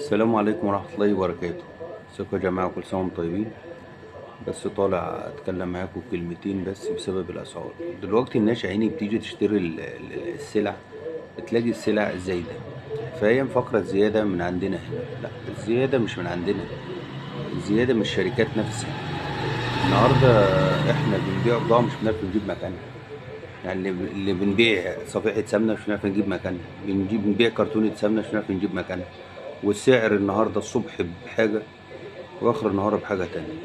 السلام عليكم ورحمة الله وبركاته. ازيكم يا جماعة؟ كل سنة وانتم طيبين. بس طالع اتكلم معاكم كلمتين بس بسبب الاسعار. دلوقتي الناس عيني بتيجي تشتري السلع، بتلاقي السلع زايدة، فهي مفكرة الزيادة من عندنا هنا. لا، الزيادة مش من عندنا، الزيادة من الشركات نفسها. النهاردة احنا بنبيع بضاعة مش بنعرف نجيب مكانها. يعني اللي بنبيع صفيحة سمنة مش بنعرف نجيب مكانها، بنبيع كرتونة سمنة مش بنعرف نجيب مكانها. والسعر النهاردة الصبح بحاجة واخر النهار بحاجة تانية.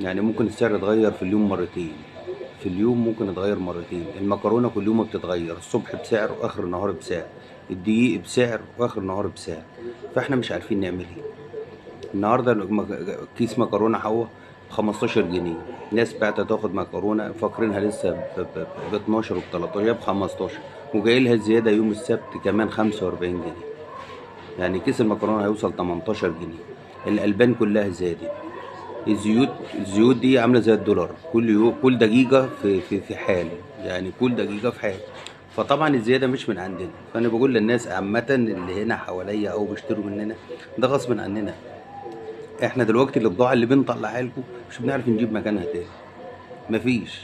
يعني ممكن السعر يتغير في اليوم مرتين، في اليوم ممكن يتغير مرتين. المكرونة كل يوم بتتغير، الصبح بسعر واخر النهار بسعر، الدقيق بسعر واخر النهار بسعر. فاحنا مش عارفين نعمل ايه. النهارده كيس مكرونة حوا ب15 جنيه. ناس بعت تاخد مكرونة فاكرينها لسه ب 12 وب 13 ب 15، وجاي لها زيادة يوم السبت كمان 45 جنيه. يعني كيس المكرونة هيوصل 18 جنيه. الألبان كلها زادت. الزيوت دي عامله زي الدولار، كل يوم كل دقيقه في حال، يعني كل دقيقه في حال. فطبعا الزياده مش من عندنا. فانا بقول للناس عامه اللي هنا حواليا او بيشتروا مننا، ده غصب عننا. احنا دلوقتي البضاعه اللي بنطلعها لكم مش بنعرف نجيب مكانها تاني. مفيش.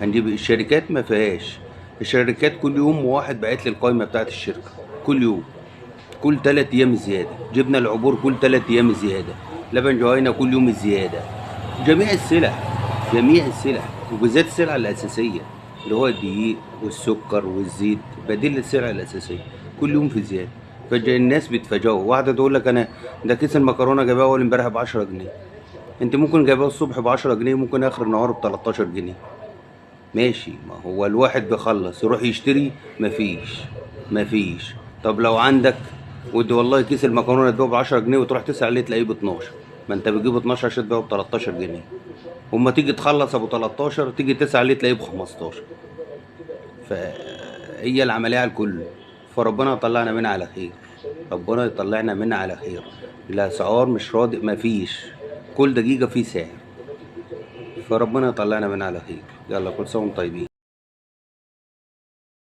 هنجيب الشركات ما فيهاش. الشركات كل يوم واحد باعت لي القائمه بتاعت الشركه، كل يوم، كل 3 ايام زياده. جبنا العبور كل 3 ايام زياده. لبن جوينا كل يوم زياده. جميع السلع، جميع السلع، وبالذات السلع الأساسية اللي هو الدقيق والسكر والزيت، بديل السلع الأساسية كل يوم في زيادة. فالناس بيتفاجئوا، واحدة تقول لك أنا ده كيس المكرونة جايبها أول امبارح ب10 جنيه. أنت ممكن جايبها الصبح ب10 جنيه، ممكن آخر النهار ب13 جنيه. ماشي، ما هو الواحد بيخلص يروح يشتري. مفيش، مفيش. طب لو عندك، ودي والله كيس المكرونة تبيعه ب10 جنيه وتروح تسأل عليه تلاقيه ب12. ما أنت بتجيب 12 عشان تبيعه ب13 جنيه. هما تيجي تخلص ابو 13 تيجي تسعى عليه تلاقيه ب 15. فهي العمليه على الكل. فربنا يطلعنا منها على خير، ربنا يطلعنا منها على خير. الاسعار مش راضي، مفيش. كل دقيقه في سعر. فربنا يطلعنا منها على خير. يلا كل سنه وانتم طيبين.